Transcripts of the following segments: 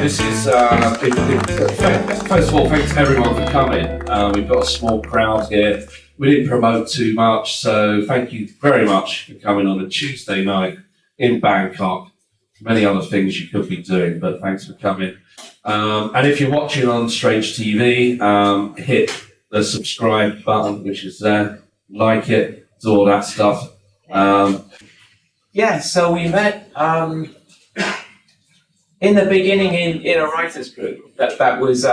This is, first of all, thanks everyone for coming. We've got a small crowd here. We didn't promote too much, so thank you very much for coming on a Tuesday night in Bangkok. Many other things you could be doing, but thanks for coming. And if you're watching on Strange TV, hit the subscribe button, which is there. Like it, do all that stuff. Yeah, so we met in the beginning in a writers group that was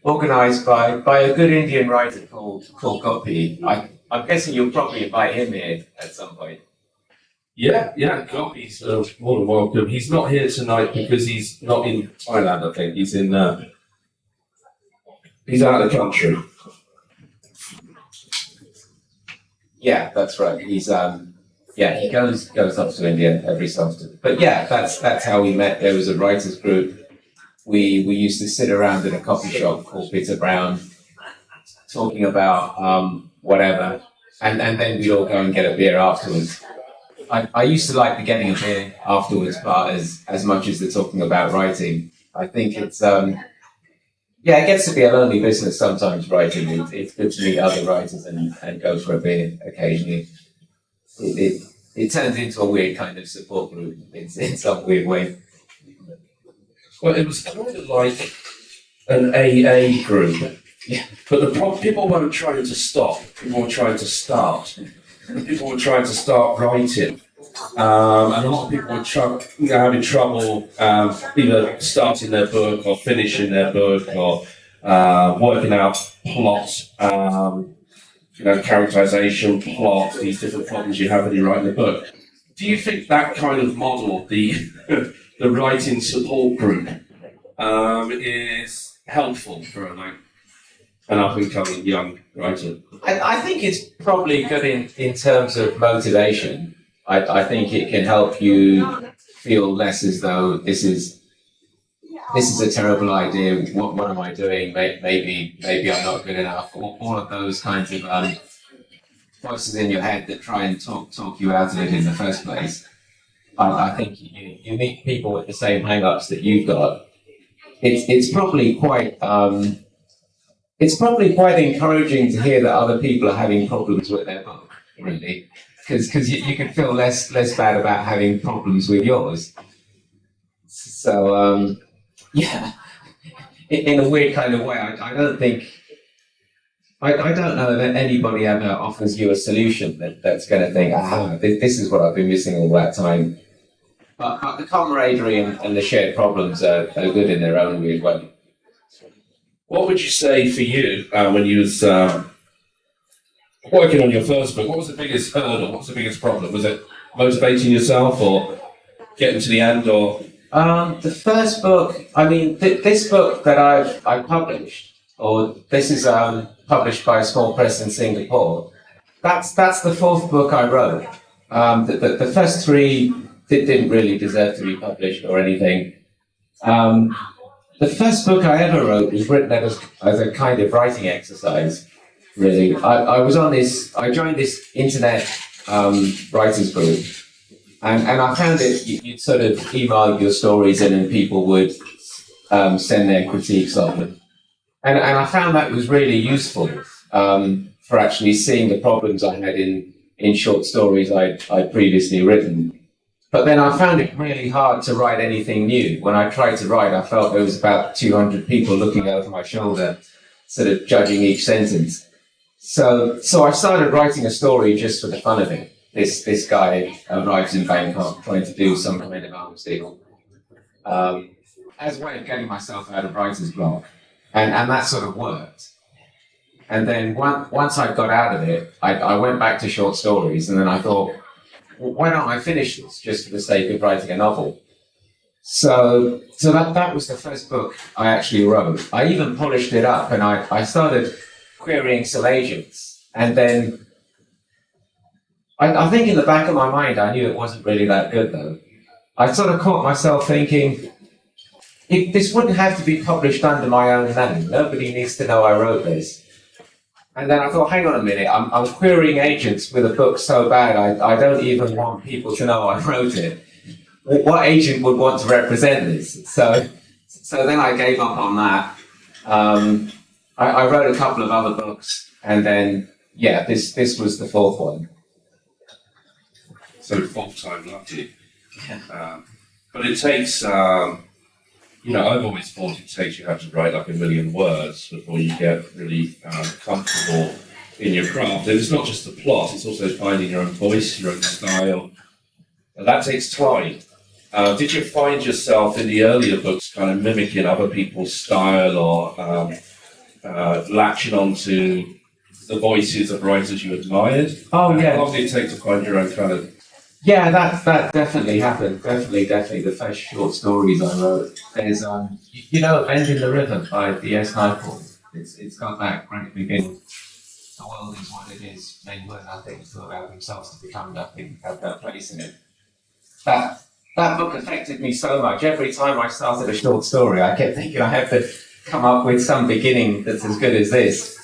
organised by a good Indian writer called Gopi. I'm guessing you'll probably invite him here at some point. Yeah, Gopi's more than welcome. He's not here tonight because he's not in Thailand, I think. He's in he's out of the country. Yeah, that's right. He's he goes up to India every so often. But yeah, that's how we met. There was a writers group. We used to sit around in a coffee shop called Peter Brown, talking about whatever, and then we'd all go and get a beer afterwards. I used to like the getting a beer afterwards part as much as the talking about writing. I think it's it gets to be a lonely business sometimes, writing. It's good to meet other writers and go for a beer occasionally. It turns into a weird kind of support group in some weird way. Well, it was kind of like an AA group. Yeah. But the problem, people weren't trying to stop. People were trying to start. People were trying to start writing. And a lot of people were having trouble either starting their book or finishing their book or working out plot. Characterization, plot, these different problems you have when you're writing a book. Do you think that kind of model, the writing support group, is helpful for an up-and-coming young writer? I think it's probably good in terms of motivation. I think it can help you feel less as though this is a terrible idea. What am I doing? Maybe I'm not good enough. All of those kinds of voices in your head that try and talk you out of it in the first place. I think you meet people with the same hang-ups that you've got. It's probably quite encouraging to hear that other people are having problems with their book, really, because you can feel less bad about having problems with yours. So. Yeah, in a weird kind of way. I don't know that anybody ever offers you a solution that's going to think, this is what I've been missing all that time. But the camaraderie and the shared problems are good in their own weird way. What would you say for you when you was working on your first book? What was the biggest hurdle? What was the biggest problem? Was it motivating yourself or getting to the end or... The first book, this book that I published, or this is published by a small press in Singapore, that's the fourth book I wrote. The first three didn't really deserve to be published or anything. The first book I ever wrote was written as a kind of writing exercise, really. I joined this internet writers group. And I found it, you'd sort of email your stories in and people would send their critiques of them. And I found that was really useful for actually seeing the problems I had in short stories I'd previously written. But then I found it really hard to write anything new. When I tried to write, I felt there was about 200 people looking over my shoulder, sort of judging each sentence. So I started writing a story just for the fun of it. This guy arrives in Bangkok trying to do some kind of arms deal, as a way of getting myself out of writer's block. And that sort of worked. And then once I got out of it, I went back to short stories, and then I thought, well, why don't I finish this just for the sake of writing a novel? So that was the first book I actually wrote. I even polished it up, and I started querying some agents. And then I think in the back of my mind, I knew it wasn't really that good, though. I sort of caught myself thinking, this wouldn't have to be published under my own name. Nobody needs to know I wrote this. And then I thought, hang on a minute, I'm querying agents with a book so bad, I don't even want people to know I wrote it. What agent would want to represent this? So then I gave up on that. I wrote a couple of other books, and then, yeah, this was the fourth one. So fourth time lucky. But it takes, I've always thought it takes you have to write like 1 million words before you get really comfortable in your craft. And it's not just the plot, it's also finding your own voice, your own style. And that takes time. Did you find yourself in the earlier books kind of mimicking other people's style or latching onto the voices of writers you admired? Oh, yeah. How long did it take to find your own kind of... Yeah, that definitely happened. Definitely. The first short stories I wrote. There's, Bend in the River by D.S. Naipaul. It's got that great beginning. The world is what it is. Men were nothing to allow themselves to become nothing. Have that place in it. That book affected me so much. Every time I started a short story, I kept thinking I have to come up with some beginning that's as good as this.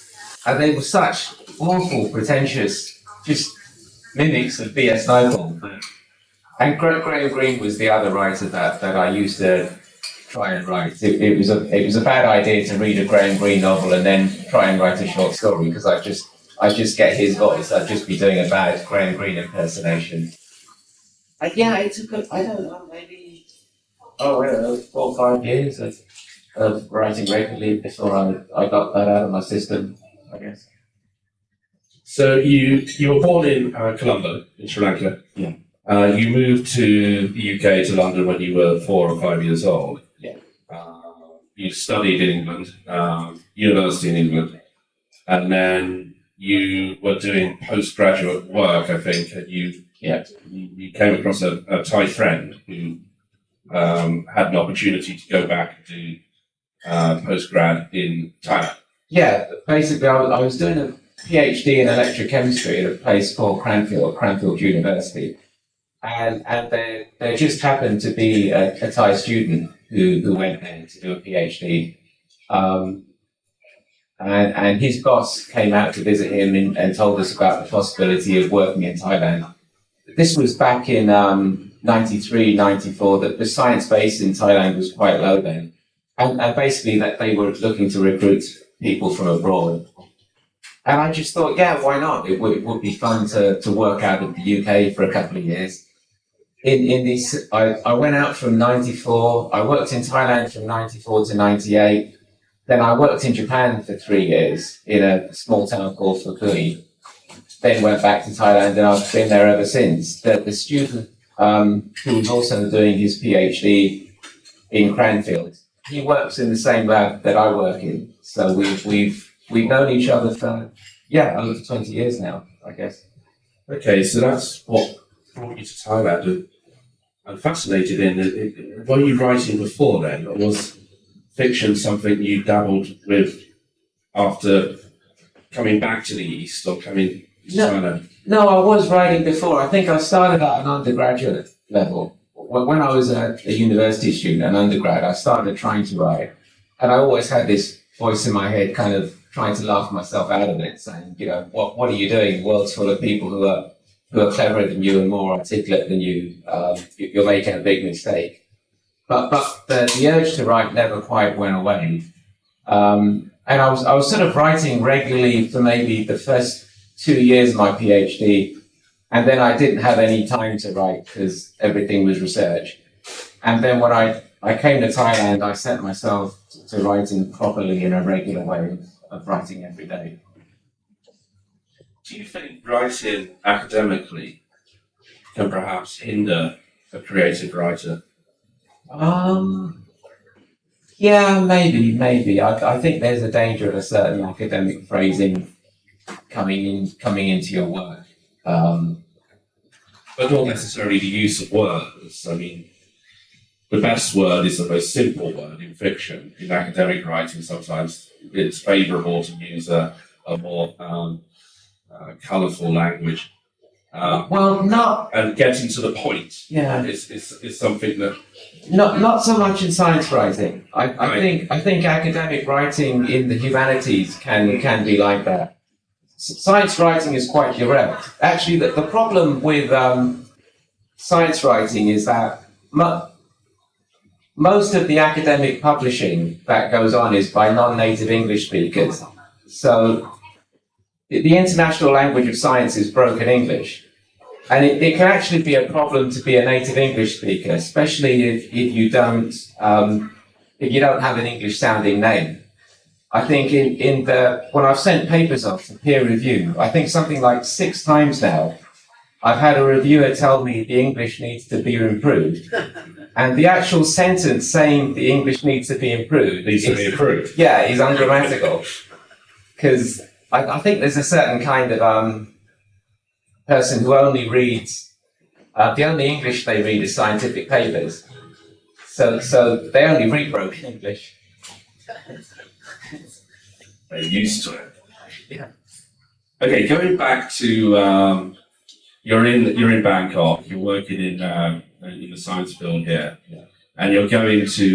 And they were such awful, pretentious, just mimics of B.S. Naipaul. And Graham Greene was the other writer that I used to try and write. It was a bad idea to read a Graham Greene novel and then try and write a short story, because I just get his voice. I'd just be doing a bad Graham Greene impersonation. It took I don't know, maybe 4 or 5 years of writing regularly before I got that out of my system, I guess. So you were born in Colombo, in Sri Lanka. Yeah. You moved to the UK, to London, when you were 4 or 5 years old. Yeah. You studied in England, university in England, and then you were doing postgraduate work, I think, and you came across a Thai friend who had an opportunity to go back and do postgrad in Thailand. Yeah, basically I was doing a PhD in electrochemistry at a place called Cranfield University. And there just happened to be a Thai student who went there to do a PhD. And his boss came out to visit him and told us about the possibility of working in Thailand. This was back in 93, 94, that the science base in Thailand was quite low then. And basically that they were looking to recruit people from abroad. And I just thought, yeah, why not? It would be fun to work out of the UK for a couple of years. I went out from 94, I worked in Thailand from 94 to 98. Then I worked in Japan for 3 years in a small town called Fukui. Then went back to Thailand, and I've been there ever since. The student who was also doing his PhD in Cranfield, he works in the same lab that I work in. So we've known each other for over 20 years now, I guess. Okay, so that's what brought you to Thailand. I'm fascinated in. Were you writing before then, or was fiction something you dabbled with after coming back to the East or coming to Thailand? No, I was writing before. I think I started at an undergraduate level. When I was a university student, an undergrad, I started trying to write. And I always had this voice in my head kind of trying to laugh myself out of it, saying, what are you doing? The world's full of people who are cleverer than you and more articulate than you. You're making a big mistake. but the urge to write never quite went away. And I was sort of writing regularly for maybe the first 2 years of my PhD, and then I didn't have any time to write because everything was research. And then when I came to Thailand, I set myself to writing properly in a regular way of writing every day. Do you think writing academically can perhaps hinder a creative writer? Yeah, maybe. I think there's a danger of a certain academic phrasing coming into your work. But not necessarily the use of words. I mean, the best word is the most simple word in fiction. In academic writing, sometimes it's favourable to use a more colourful language. Well, not And getting to the point yeah. is something that Not so much in science writing. Right. I think academic writing in the humanities can be like that. Science writing is quite direct. Actually, the problem with science writing is that most of the academic publishing that goes on is by non-native English speakers. So the international language of science is broken English. And it can actually be a problem to be a native English speaker, especially if you don't have an English sounding name. I think when I've sent papers off for peer review, I think something like 6 times now, I've had a reviewer tell me the English needs to be improved. And the actual sentence saying the English needs to be improved yeah, is ungrammatical. Because I think there's a certain kind of person who only reads, the only English they read is scientific papers. So they only read broken English. they're used to it. Yeah. Okay, going back to you're in Bangkok. You're working in the science field here, and you're going to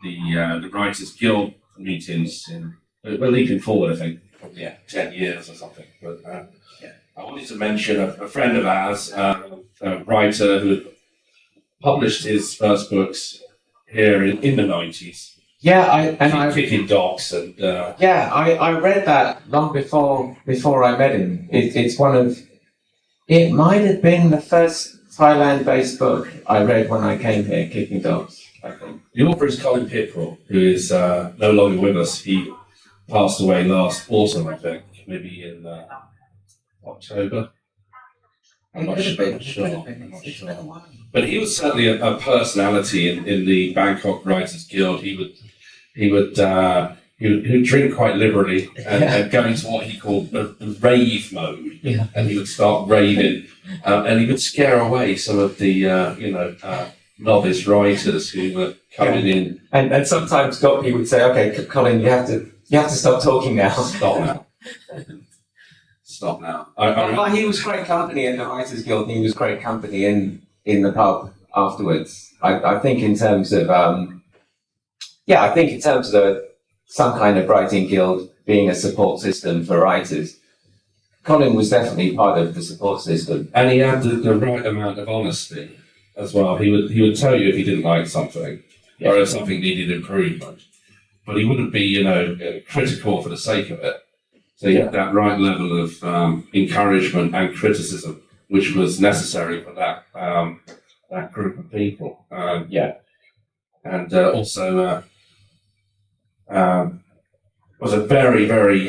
the Writers Guild meetings. We're leaping forward, I think, probably 10 years or something. But I wanted to mention a friend of ours, a writer who had published his first books here in the 90s. Yeah, I Kicking dogs and I read that long before I met him. It might have been the first Thailand-based book I read when I came here, Kicking Dogs, I think. the author is Colin Pickrell, who is no longer with us. He passed away last autumn, I think, maybe in October. I'm not sure. But he was certainly a personality in the Bangkok Writers Guild. He would drink quite liberally and go into what he called the rave mode. Yeah. And he would start raving, and he would scare away some of the novice writers who were coming in. And sometimes he would say, "Okay, Colin, you have to stop talking now." Stop now. But he was great company in the Writers Guild, and he was great company in the pub afterwards. I think in terms of some kind of writing guild being a support system for writers, Colin was definitely part of the support system. And he had the right amount of honesty as well. He would tell you if he didn't like something or if something needed improvement, but he wouldn't be critical for the sake of it. So he had that right level of encouragement and criticism, which was necessary for that group of people. And also was a very, very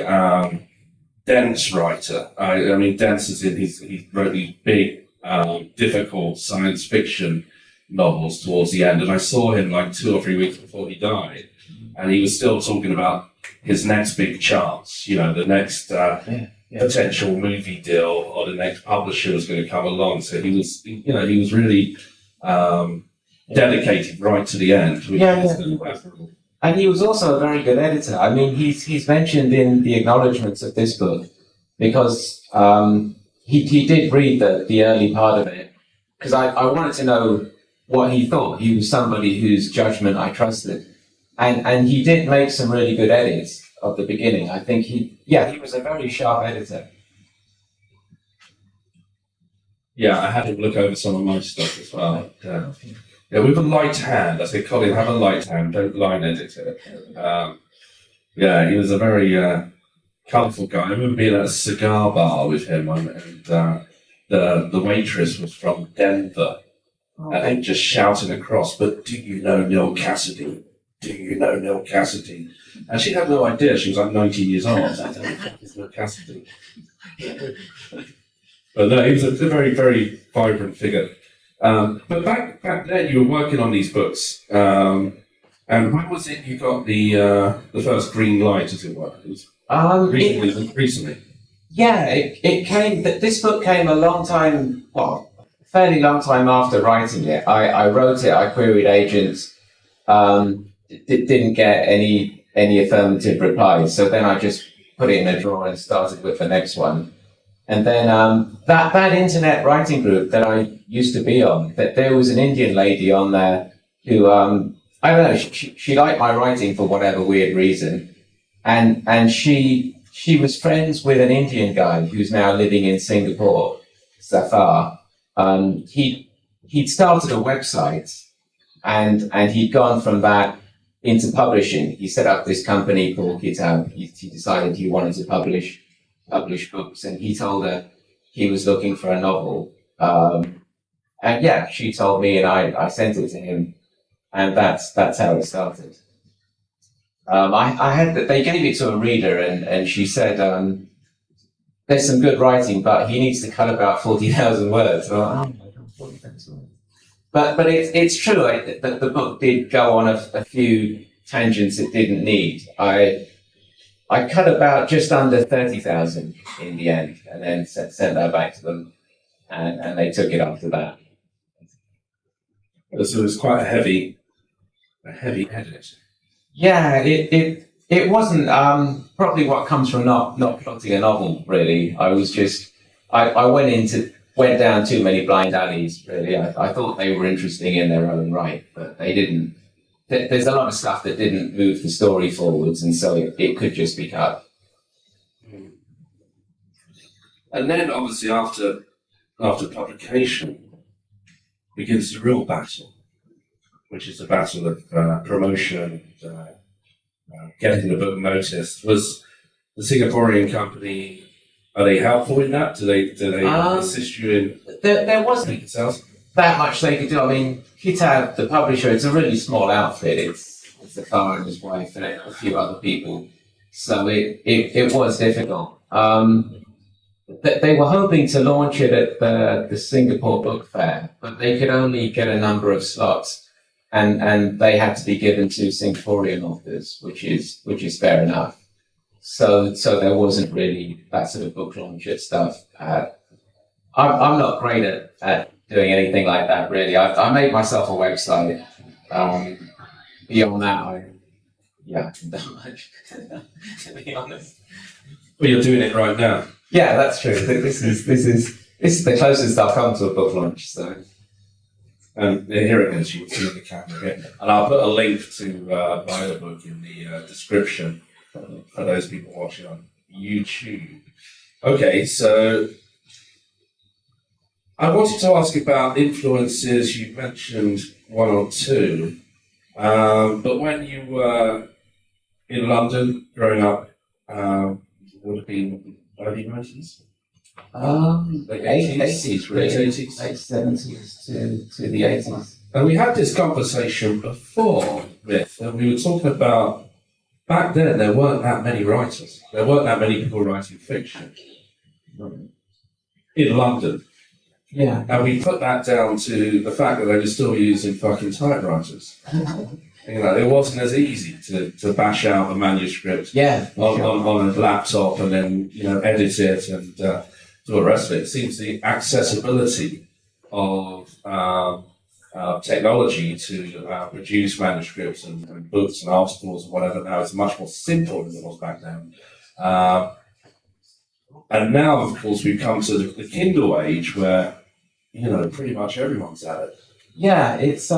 dense writer. I mean, dense as in he wrote these big, difficult science fiction novels towards the end. And I saw him like 2 or 3 weeks before he died, and he was still talking about his next big chance, the next potential movie deal or the next publisher was going to come along. So he was really dedicated right to the end. And he was also a very good editor. I mean, he's mentioned in the acknowledgements of this book because he did read the early part of it, because I wanted to know what he thought. He was somebody whose judgment I trusted. And he did make some really good edits of the beginning. I think he was a very sharp editor. Yeah, I had him look over some of my stuff as well. Yeah, with a light hand. I say, Colin, have a light hand, don't line edit it. Yeah, he was a very colourful guy. I remember being at a cigar bar with him, and the waitress was from Denver, and they just shouting across, but do you know Neil Cassidy? Do you know Neil Cassidy? And she had no idea. She was like 19 years old. I don't know who Neil Cassidy. But no, he was a very, very vibrant figure. But back then, you were working on these books. And when was it you got the first green light, as it were? Recently. Yeah, it came. This book came a long time. Well, fairly long time after writing it. I wrote it. I queried agents. Didn't get any affirmative replies. So then I just put it in a drawer and started with the next one. And then that internet writing group that I used to be on, that there was an Indian lady on there who I don't know, she liked my writing for whatever weird reason, and she was friends with an Indian guy who's now living in Singapore, Safar. He'd started a website, and he'd gone from that into publishing. He set up this company called Kitaab. He decided he wanted to publish books, and he told her he was looking for a novel. And yeah, she told me, and I sent it to him, and that's how it started. They gave it to a reader, and she said, there's some good writing, but he needs to cut about 40,000 words. So, oh my God, 40,000 words. But it's true that the book did go on a few tangents it didn't need. I cut about just under 30,000 in the end, and then sent that back to them, and they took it after that. So it's quite a heavy edit. Yeah, it wasn't probably what comes from not plotting a novel. Really, I was just I went down too many blind alleys. Really, I thought they were interesting in their own right, but they didn't. There's a lot of stuff that didn't move the story forwards, and so it could just be cut. And then, obviously, after publication, begins the real battle, which is the battle of promotion and getting the book noticed. Was the Singaporean company, are they helpful in that? Do they assist you in? There wasn't that much they could do. I mean, Kitaab, the publisher, it's a really small outfit. It's the father and his wife and a few other people. So it was difficult. They were hoping to launch it at the Singapore Book Fair, but they could only get a number of slots, and they had to be given to Singaporean authors, which is fair enough. So there wasn't really that sort of book launch stuff. I'm not great at doing anything like that, really. I made myself a website. Beyond that, I haven't done much, to be honest. Well, you're doing it right now. Yeah, that's true. This is the closest I've come to a book launch. So, here it is. You can see the camera here, and I'll put a link to my other book in the description for those people watching on YouTube. Okay, so I wanted to ask about influences. You mentioned one or two, but when you were in London growing up, would have been early 90s? Late 80s, really. Late 80s? Late 70s to the 80s. And we had this conversation before, Myth, and we were talking about, back then there weren't that many writers. There weren't that many people writing fiction in London. Yeah. And we put that down to the fact that they were still using fucking typewriters. You know, it wasn't as easy to bash out a manuscript on a laptop and then, edit it and do the rest of it. It seems the accessibility of technology to produce manuscripts and books and articles and whatever now is much more simple than it was back then. And now, of course, we've come to the Kindle age where, pretty much everyone's at it. Yeah, it's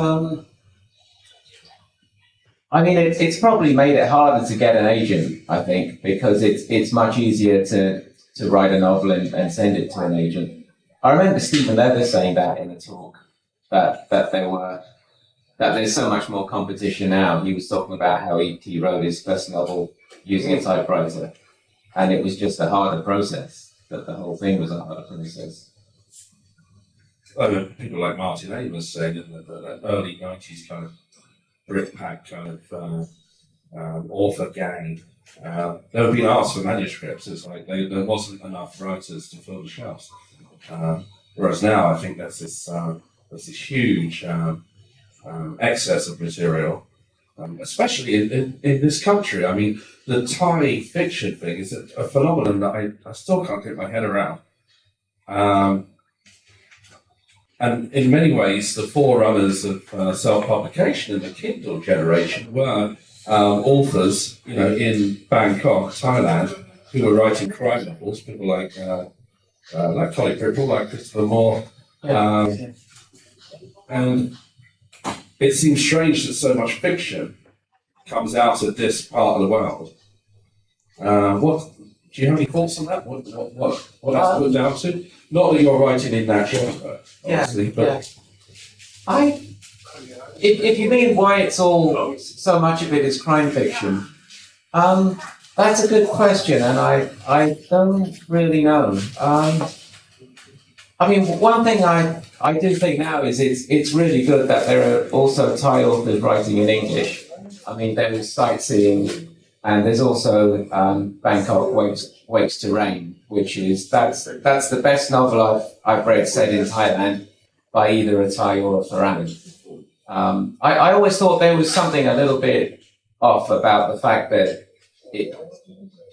it's probably made it harder to get an agent, I think, because it's much easier to write a novel and send it to an agent. I remember Stephen Leather saying that in a talk, that there were that there's so much more competition now. He was talking about how he wrote his first novel using a typewriter, and it was just a harder process. That the whole thing was a harder process. People like Martin Amos saying in the early 90s kind of Britpack kind of author gang, they were being asked for manuscripts. It's like there wasn't enough writers to fill the shelves. Whereas now I think there's this huge excess of material, especially in this country. I mean, the Thai fiction thing is a phenomenon that I still can't get my head around. And in many ways, the forerunners of self-publication in the Kindle generation were authors, in Bangkok, Thailand, who were writing crime novels. People like Colin Bridport, like Christopher Moore, and it seems strange that so much fiction comes out of this part of the world. Do you have any thoughts on that? What that's put down to? Not that you're writing in that genre, obviously, but if you mean why it's all so much of it is crime fiction, that's a good question, and I don't really know. I mean, one thing I do think now is it's really good that there are also Thai authors writing in English. I mean, there is Sightseeing, and there's also Bangkok Wakes to Rain, which is that's the best novel I've read set in Thailand by either a Thai or a foreigner. I always thought there was something a little bit off about the fact that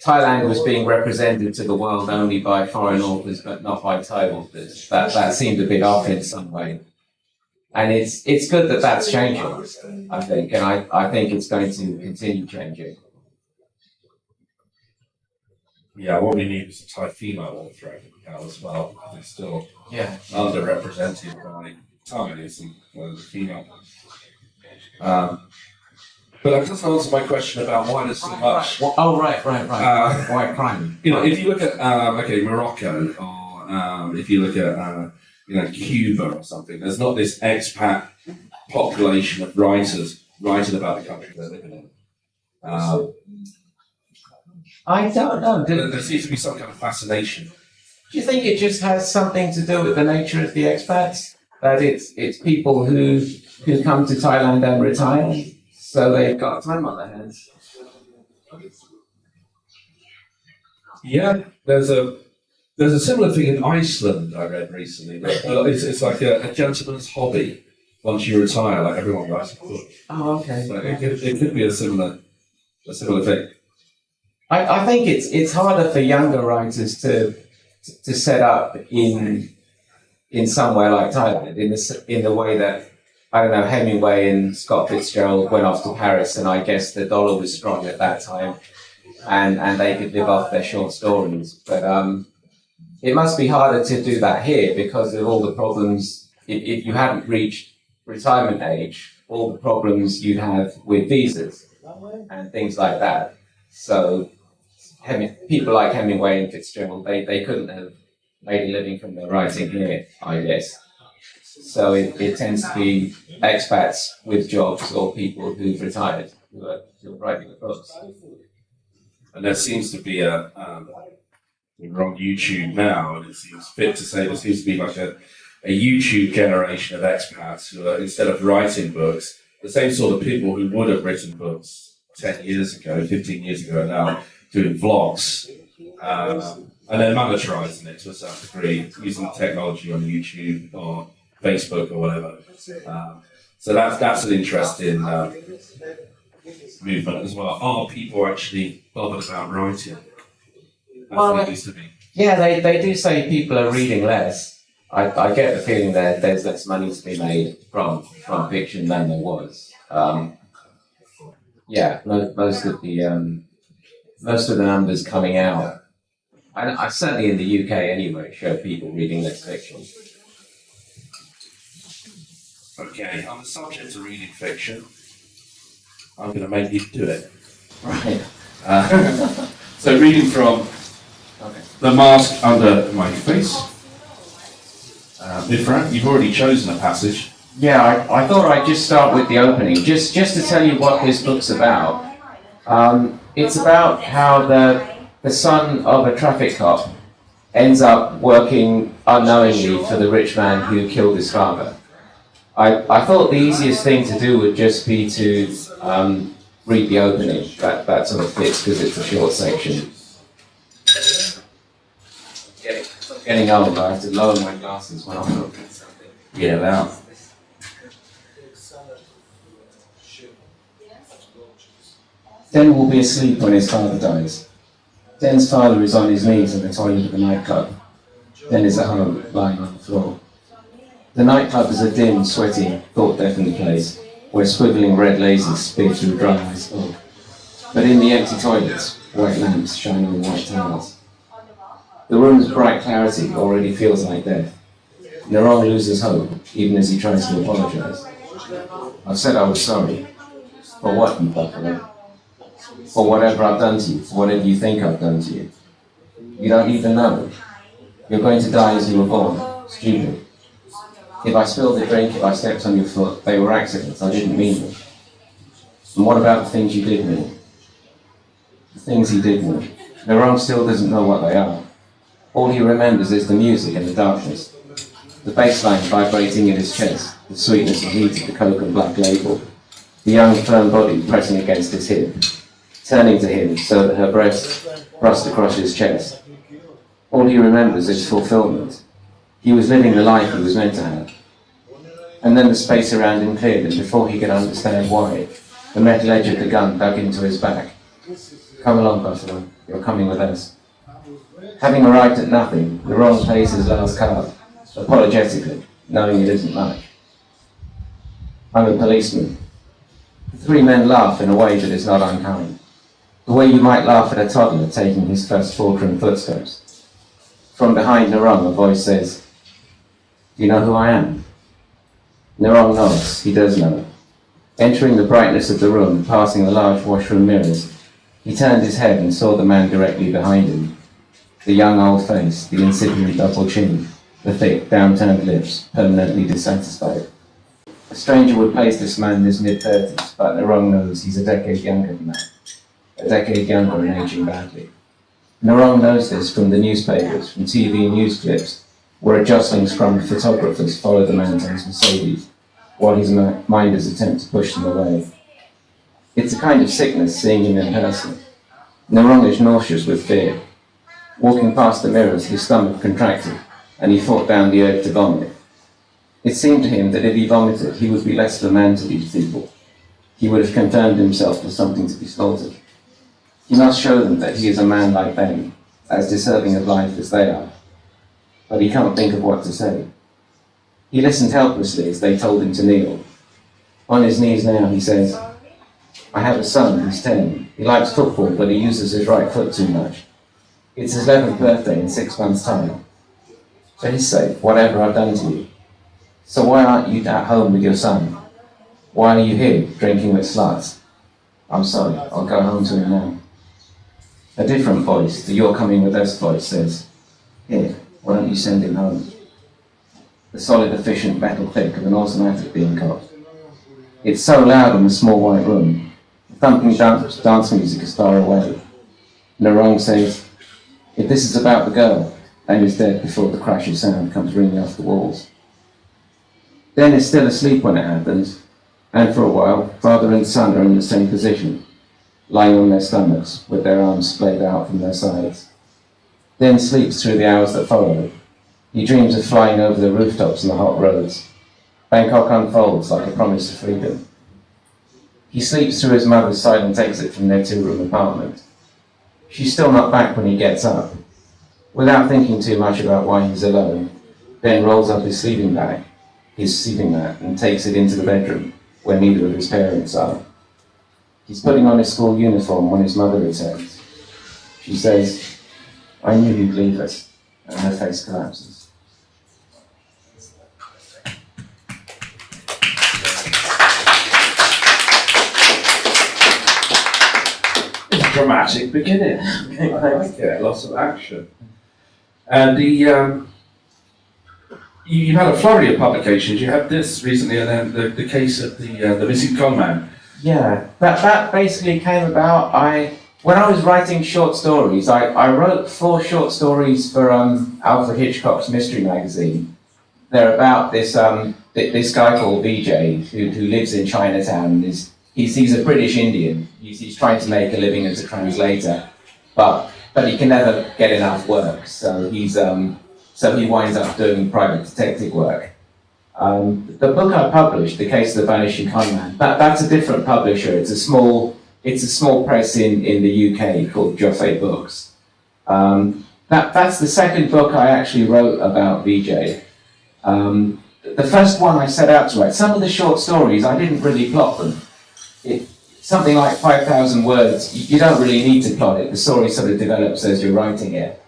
Thailand was being represented to the world only by foreign authors, but not by Thai authors. That seemed a bit off in some way. And it's good that that's changing, I think, and I think it's going to continue changing. Yeah, what we need is a Thai female author, I think, now as well. They're still underrepresented by Thais and the female. But that doesn't answer my question about why there's so much. Right. Why crime? If you look at Morocco, or if you look at Cuba or something, there's not this expat population of writers writing about the country they're living in. I don't know. There seems to be some kind of fascination. Do you think it just has something to do with the nature of the expats? That it's people who come to Thailand and retire, so they've got time on their hands. Yeah, there's a similar thing in Iceland I read recently. It's like a gentleman's hobby. Once you retire, like everyone writes a book. Oh, okay. So it could be a similar thing. I think it's harder for younger writers to set up in somewhere like Thailand in the way that, I don't know, Hemingway and Scott Fitzgerald went off to Paris, and I guess the dollar was strong at that time, and they could live off their short stories. But it must be harder to do that here because of all the problems. If you hadn't reached retirement age, all the problems you have with visas and things like that. So people like Hemingway and Fitzgerald, they couldn't have made a living from their writing here, I guess. So it tends to be expats with jobs or people who've retired who are writing the books. And there seems to be we're on YouTube now, and it seems fit to say there seems to be like a YouTube generation of expats who are, instead of writing books, the same sort of people who would have written books 10 years ago, 15 years ago, are now doing vlogs. And they're monetizing it to a certain degree, using technology on YouTube or Facebook or whatever. So that's an interesting movement as well. Are people actually bothered about writing? As they used to be. Yeah, they do say people are reading less. I get the feeling that there's less money to be made from fiction than there was. Most of the numbers coming out, and certainly in the UK anyway, show people reading less fiction. Okay, on the subject of reading fiction, I'm going to make you do it. Right. So reading from The Mask Under My Face. Mithran, you've already chosen a passage. Yeah, I thought I'd just start with the opening, just to tell you what this book's about. It's about how the son of a traffic cop ends up working unknowingly for the rich man who killed his father. I thought the easiest thing to do would just be to read the opening. That sort of fits because it's a short section. Getting old, I have to lower my glasses when I'm looking at something. Yeah, now. Den will be asleep when his father dies. Den's father is on his knees in the toilet of a nightclub. Den is at home, lying on the floor. The nightclub is a dim, sweaty, thought-deafening place, where squiggling red lasers spear through dry ice fog. But in the empty toilets, white lamps shine on white towels. The room's bright clarity already feels like death. Narong loses hope, even as he tries to apologize. I've said I was sorry. For what, you buffalo? For whatever I've done to you, for whatever you think I've done to you. You don't even know. You're going to die as you were born. Stupid. If I spilled a drink, if I stepped on your foot, they were accidents. I didn't mean them. And what about the things you did mean? The things he did mean. Narong still doesn't know what they are. All he remembers is the music and the darkness. The bass line vibrating in his chest, the sweetness and heat of the Coke and Black Label, the young firm body pressing against his hip, turning to him so that her breast thrust across his chest. All he remembers is fulfillment. He was living the life he was meant to have. And then the space around him cleared, and before he could understand why, the metal edge of the gun dug into his back. Come along, Buffalo, you're coming with us. Having arrived at nothing, Narong plays his last card, apologetically, knowing it isn't much. I'm a policeman. The three men laugh in a way that is not unkind. The way you might laugh at a toddler taking his first faltering footsteps. From behind Narong, a voice says, "Do you know who I am?" Narong nods. He does know. Entering the brightness of the room, passing the large washroom mirrors, he turned his head and saw the man directly behind him. The young old face, the incipient double chin, the thick, downturned lips, permanently dissatisfied. A stranger would place this man in his mid-30s, but Narong knows he's a decade younger than that. A decade younger and aging badly. Narong knows this from the newspapers, from TV news clips, where a jostling scrum of photographers follow the man to his Mercedes, while his minders attempt to push them away. It's a kind of sickness seeing him in person. Narong is nauseous with fear. Walking past the mirrors, his stomach contracted, and he fought down the urge to vomit. It seemed to him that if he vomited, he would be less of a man to these people. He would have confirmed himself as something to be slaughtered. He must show them that he is a man like them, as deserving of life as they are. But he can't think of what to say. He listened helplessly as they told him to kneel. On his knees now, he says, "I have a son who's 10. He likes football, but he uses his right foot too much. It's his 11th birthday in 6 months' time. For his sake, whatever I've done to you. So why aren't you at home with your son? Why are you here, drinking with sluts? I'm sorry, I'll go home to him now." A different voice, the "you're coming with us" voice, says, "Here, why don't you send him home?" The solid, efficient metal click of an automatic being cocked. It's so loud in the small white room. The thumping dance music is far away. Narong says, "If this is about the girl," and is dead before the crash of sound comes ringing off the walls. Den is still asleep when it happens, and for a while, father and son are in the same position, lying on their stomachs, with their arms splayed out from their sides. Den sleeps through the hours that follow. He dreams of flying over the rooftops and the hot roads. Bangkok unfolds like a promise of freedom. He sleeps through his mother's silent exit from their two-room apartment. She's still not back when he gets up. Without thinking too much about why he's alone, Ben rolls up his sleeping mat, and takes it into the bedroom, where neither of his parents are. He's putting on his school uniform when his mother returns. She says, "I knew you'd leave us," and her face collapses. Dramatic beginning. I like it. Lots of action. And You've had a flurry of publications. You had this recently, and then the case of the missing con man. Yeah, that basically came about. When I was writing short stories, I wrote 4 short stories for Alfred Hitchcock's mystery magazine. They're about this guy called VJ who lives in Chinatown. He's a British Indian. He's trying to make a living as a translator, but he can never get enough work. So he winds up doing private detective work. The book I published, The Case of the Vanishing Conman, that's a different publisher. It's a small press in the UK called Joffe Books. That's the second book I actually wrote about VJ. The first one I set out to write, some of the short stories, I didn't really plot them. Something like 5,000 words, you don't really need to plot it. The story sort of develops as you're writing it.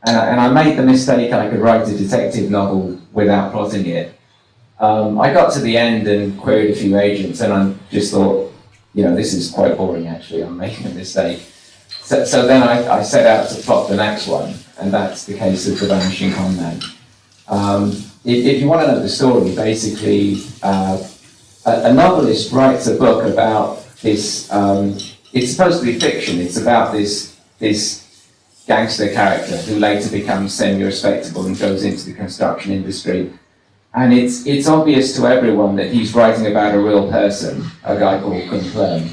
And I made the mistake I could write a detective novel without plotting it. I got to the end and queried a few agents, and I just thought, this is quite boring actually, I'm making a mistake. So then I set out to plot the next one, and that's The Case of the Vanishing Conman. If you want to know the story, basically, a novelist writes a book about this, it's supposed to be fiction, it's about this gangster character who later becomes semi-respectable and goes into the construction industry. And it's obvious to everyone that he's writing about a real person, a guy called Kun.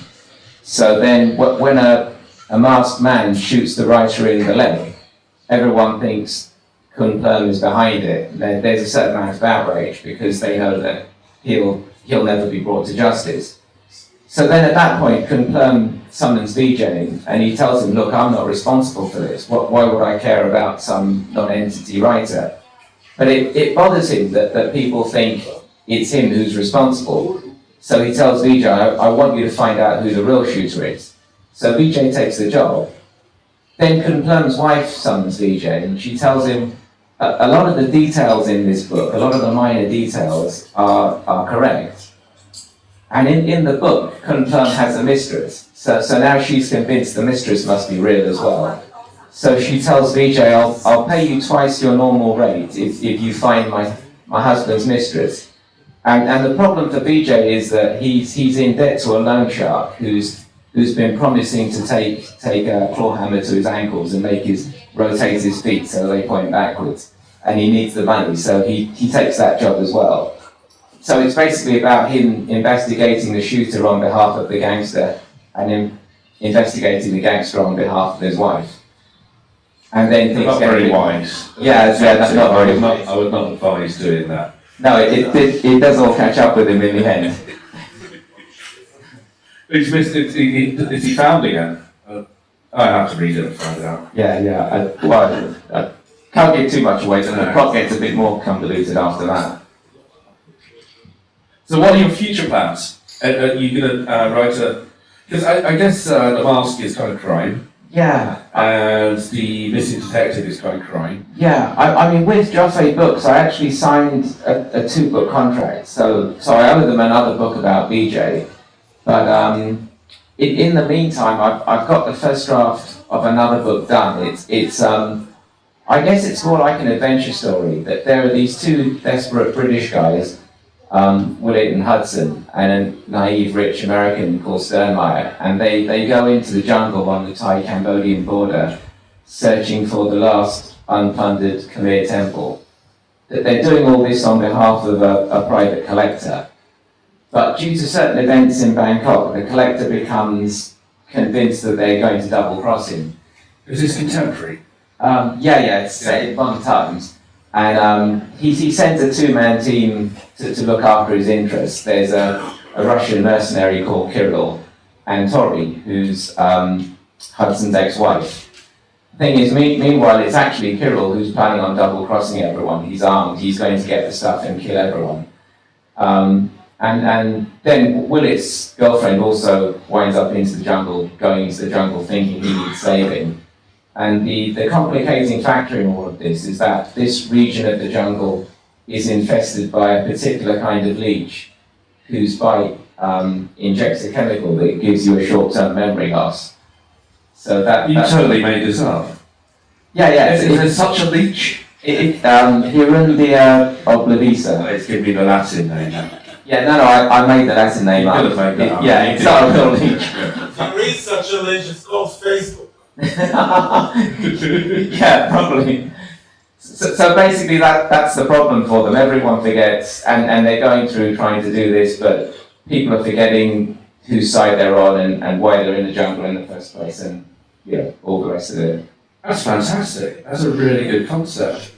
So then when a masked man shoots the writer in the leg, everyone thinks Kun is behind it. There's a certain amount of outrage because they know that he'll never be brought to justice. So then at that point, Kun summons VJ and he tells him, look, I'm not responsible for this. Why would I care about some non-entity writer? But it bothers him that people think it's him who's responsible. So he tells VJ, I want you to find out who the real shooter is. So VJ takes the job. Then Kun's wife summons VJ and she tells him, a lot of the details in this book, a lot of the minor details are correct. And in the book, Kun has a mistress. So now she's convinced the mistress must be real as well. So she tells VJ, I'll pay you twice your normal rate if you find my husband's mistress. And the problem for VJ is that he's in debt to a loan shark who's been promising to take a claw hammer to his ankles and rotate his feet so they point backwards. And he needs the money, so he takes that job as well. So it's basically about him investigating the shooter on behalf of the gangster and him investigating the gangster on behalf of his wife. And then things not very wise. Yeah, that's not very wise. I would not advise doing that. No, it does all catch up with him in the end. Is he found again? I have to read it and find out. Yeah. I can't give too much away, but the plot gets a bit more convoluted after that. So what are your future plans? Are you going to write a... Because I guess The Mask is kind of crime. Yeah. And The Missing Detective is kind of crime. Yeah, I mean with Joffe Books, I actually signed a 2-book contract. So I owe them another book about BJ. But in the meantime, I've got the first draft of another book done. It's I guess it's more like an adventure story, that there are these 2 desperate British guys, Willett and Hudson, and a naive rich American called Sternmeyer, and they go into the jungle on the Thai-Cambodian border, searching for the last unplundered Khmer temple. They're doing all this on behalf of a private collector. But due to certain events in Bangkok, the collector becomes convinced that they're going to double-cross him. Is this contemporary? It's set in modern times. And he sends a 2-man team to look after his interests. There's a Russian mercenary called Kirill, and Tori, who's Hudson's ex-wife. The thing is, meanwhile, it's actually Kirill who's planning on double-crossing everyone. He's armed, he's going to get the stuff and kill everyone. And then Willett's girlfriend also winds up going into the jungle thinking he needs saving. And the complicating factor in all of this is that this region of the jungle is infested by a particular kind of leech whose bite injects a chemical that gives you a short-term memory loss. So You totally made this up. Yeah. Is there such a leech? Hirundia oblivisa. It's giving me the Latin name now. Yeah, no, I made the Latin name up. Yeah, it's not a real leech. There is such a leech, it's called Facebook. Yeah, probably. So basically that's the problem for them. Everyone forgets, and they're going through trying to do this, but people are forgetting whose side they're on and why they're in the jungle in the first place, and all the rest of it. That's fantastic. That's a really good concept.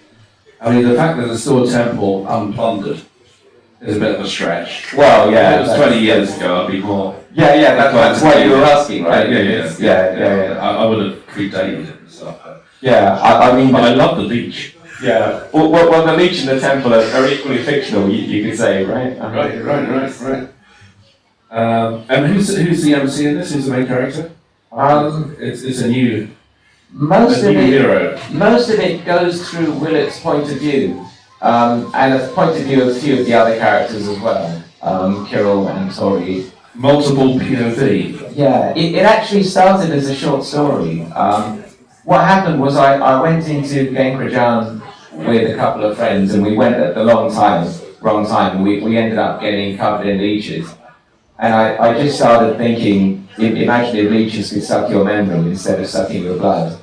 I mean, the fact that there's still a temple unplundered is a bit of a stretch. Well, yeah. If it was 20 years ago, I'd be more. Yeah, that's what you were asking, right? Yeah. I would have predated it and stuff. Yeah, I mean. But I love the leech. Yeah. Well, the leech and the temple are equally fictional, you could say, right? Right. And who's the MC in this? Who's the main character? It's a new. Most of hero. Most of it goes through Willett's point of view, and a point of view of a few of the other characters as well, Kirill and Tori. Multiple POV. Yeah, it actually started as a short story. What happened was I went into Genkrajan with a couple of friends, and we went at the wrong time. We ended up getting covered in leeches, and I just started thinking, imagine if leeches could suck your memory instead of sucking your blood.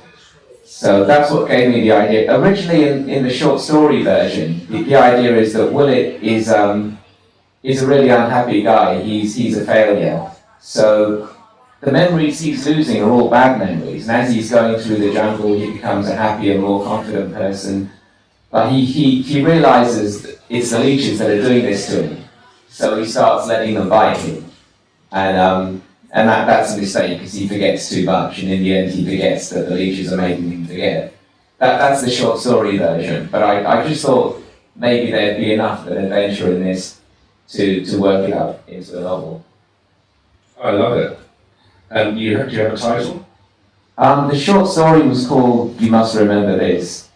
So that's what gave me the idea. Originally, in the short story version, the idea is that Willett is a really unhappy guy. He's a failure. So the memories he's losing are all bad memories. And as he's going through the jungle, he becomes a happier, more confident person. But he realizes that it's the leeches that are doing this to him. So he starts letting them bite him. And that's a mistake because he forgets too much, and in the end he forgets that the leeches are making him forget. That's the short story version, but I just thought maybe there'd be enough of an adventure in this to work it up into a novel. I love it. And do you have a title? The short story was called You Must Remember This.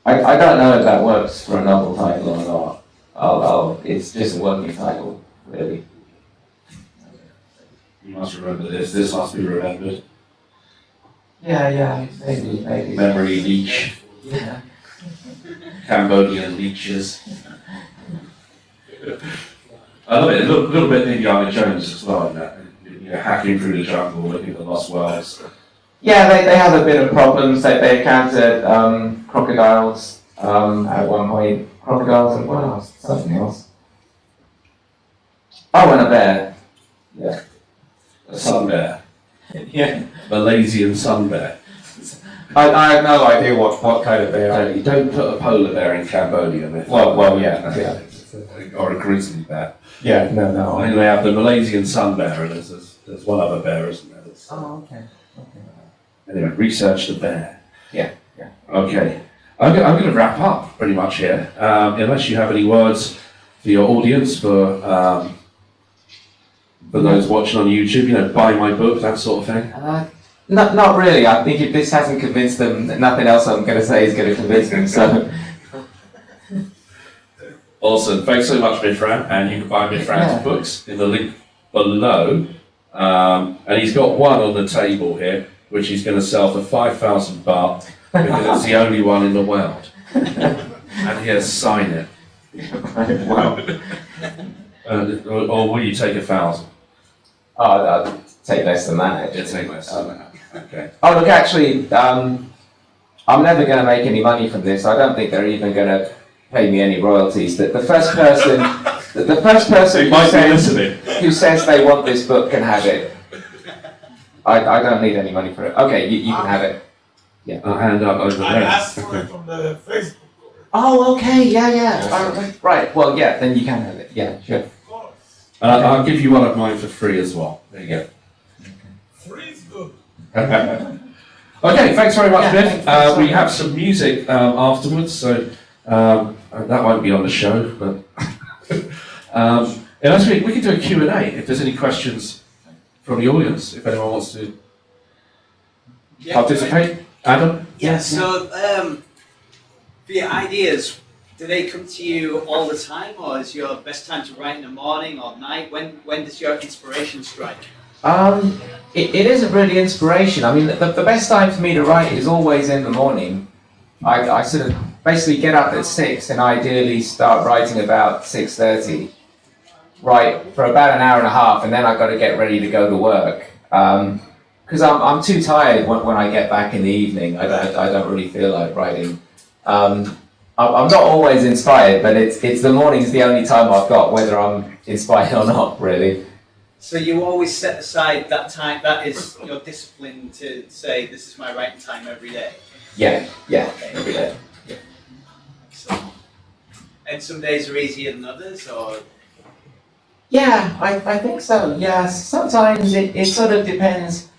I don't know if that works for a novel title or not. It's just a working title, really. You must remember this. This must be remembered. Yeah, maybe. Memory leech. Yeah. Cambodian leeches. I love it. A little bit Indiana Jones as well, in that. Hacking through the jungle, looking for lost wells. Yeah, they had a bit of problems. They encountered crocodiles at one point. Crocodiles and what else? Something else. Oh, and a bear. Yeah. A sun bear. Yeah. Malaysian sun bear. I have no idea what kind of bear. You don't put a polar bear in Cambodia. Yeah. Or a grizzly bear. Yeah, no. I think they have the Malaysian sun bear, and there's one other bear, isn't there? Okay. Anyway, research the bear. Yeah. Okay. I'm going to wrap up pretty much here. Unless you have any words for your audience, for those watching on YouTube, buy my book, that sort of thing. Not really. I think if this hasn't convinced them, nothing else I'm going to say is going to convince them. So. Awesome. Thanks so much, Mithran. And you can buy Mithran's books in the link below. And he's got one on the table here, which he's going to sell for 5,000 baht because it's the only one in the world. And here, sign it. Wow. Or will you take 1,000? Oh, I'll take less than that. Yeah, take less than that. Okay. Oh, look, actually, I'm never going to make any money from this. I don't think they're even going to pay me any royalties. The first person who says they want this book can have it. I don't need any money for it. Okay, you can have it. Yeah. I'll hand up over I there. asked for it on the Facebook. Oh, okay, yeah. Right, well, yeah, then you can have it. Yeah, sure. Of course. I'll give you one of mine for free as well. There you go. Free is good. Okay, thanks very much, Yeah, Biff. thanks. We have some music afterwards, so that won't be on the show, but unless we can do a Q&A if there's any questions from the audience, if anyone wants to participate. Adam? Yeah, so for your ideas, do they come to you all the time, or is your best time to write in the morning or night? When does your inspiration strike? It is a really inspiration. I mean, the best time for me to write is always in the morning. I sort of basically get up at 6 and ideally start writing about 6:30. Write for about an hour and a half, and then I've got to get ready to go to work. Because I'm too tired when I get back in the evening. I don't really feel like writing. I'm not always inspired, but it's the morning's the only time I've got, whether I'm inspired or not, really. So you always set aside that time, that is your discipline to say, this is my writing time every day? Yeah, every day. So, and some days are easier than others, or? Yeah, I think so. Yeah, sometimes it sort of depends.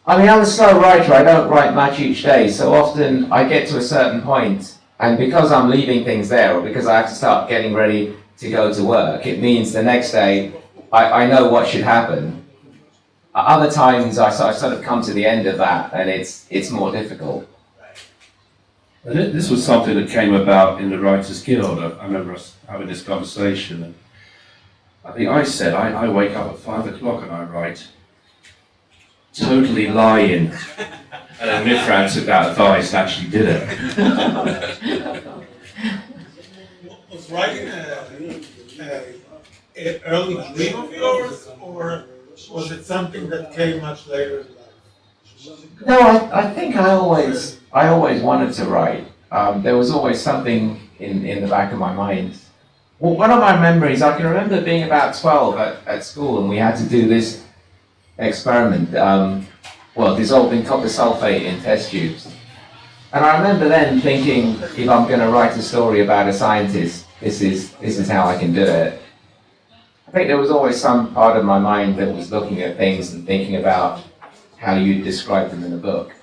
I mean, I'm a slow writer. I don't write much each day, so often I get to a certain point, and because I'm leaving things there, or because I have to start getting ready to go to work, it means the next day I know what should happen. Other times I sort of come to the end of that, and it's more difficult. And this was something that came about in the Writers Guild. I remember us having this conversation, and I think I said I wake up at 5 o'clock and I write. Totally lying. And then Mithran took that advice and actually did it. Was writing an early dream of yours, or was it something that came much later in life? No, I think I always wanted to write. There was always something in the back of my mind. Well, one of my memories, I can remember being about 12 at school, and we had to do this experiment, dissolving copper sulfate in test tubes. And I remember then thinking, if I'm going to write a story about a scientist, this is how I can do it. I think there was always some part of my mind that was looking at things and thinking about how you describe them in a book.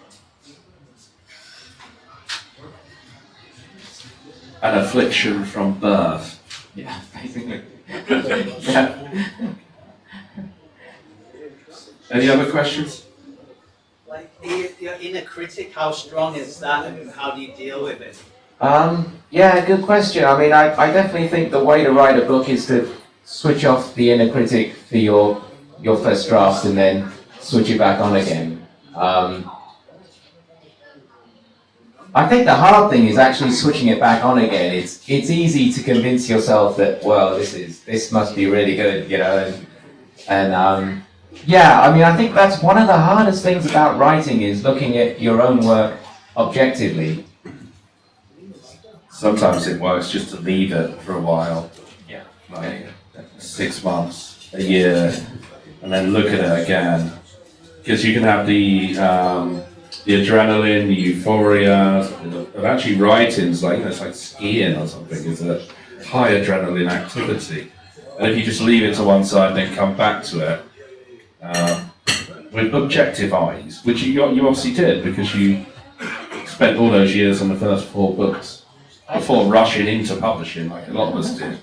An affliction from birth. Yeah, basically. Yeah. Any other questions? Like, your inner critic, how strong is that, and how do you deal with it? Yeah, good question. I mean, I definitely think the way to write a book is to switch off the inner critic for your first draft and then switch it back on again. I think the hard thing is actually switching it back on again. It's easy to convince yourself that, well, this must be really good, you know, and yeah, I mean, I think that's one of the hardest things about writing is looking at your own work objectively. Sometimes it works just to leave it for a while. Yeah. Like 6 months, a year, and then look at it again. Because you can have the adrenaline, the euphoria of actually writing. It's like skiing or something. It's a high adrenaline activity. And if you just leave it to one side and then come back to it with objective eyes, which you obviously did because you spent all those years on the first 4 books before rushing into publishing like a lot of us did.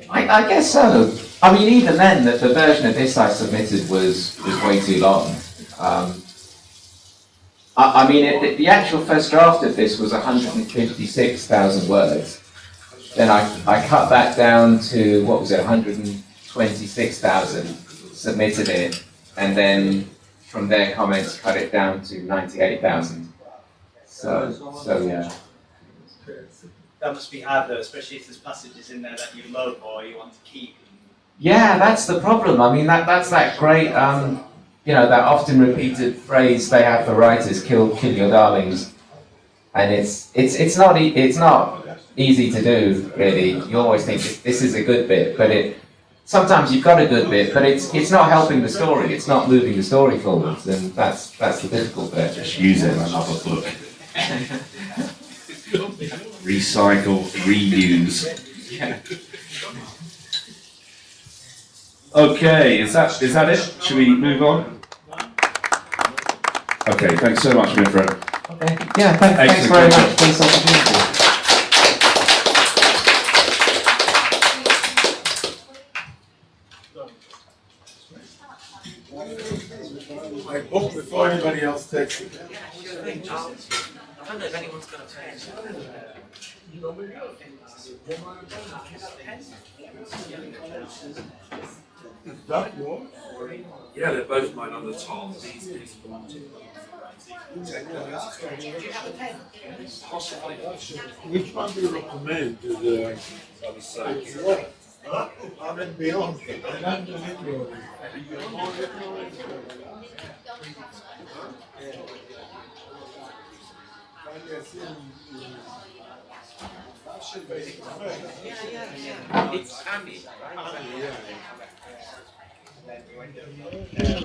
I guess so. I mean, even then, the version of this I submitted was way too long. I mean, the actual first draft of this was 156,000 words. Then I cut that down to, 126,000, submitted it, and then from their comments cut it down to 98,000. So yeah. That must be hard though, especially if there's passages in there that you love or you want to keep. Yeah, that's the problem. I mean, that's that great, that often repeated phrase they have for writers: "Kill your darlings," and it's not easy to do. Really, you always think this is a good bit, but sometimes you've got a good bit, but it's not helping the story. It's not moving the story forwards, and that's the difficult bit. Just use it in another book. Recycle, reuse. Yeah. Okay, is that it? Should we move on? Okay, thanks so much, Mithran. Okay. Yeah, thanks very much for this opportunity. My book before anybody else takes it. I don't know if anyone's going to take it. Is that yours? Yeah, they're both mine on the top. These are possibly. Which one do you recommend to the I'm in beyond it, and I'm the literary. You're more literary. It's Andy. Yeah.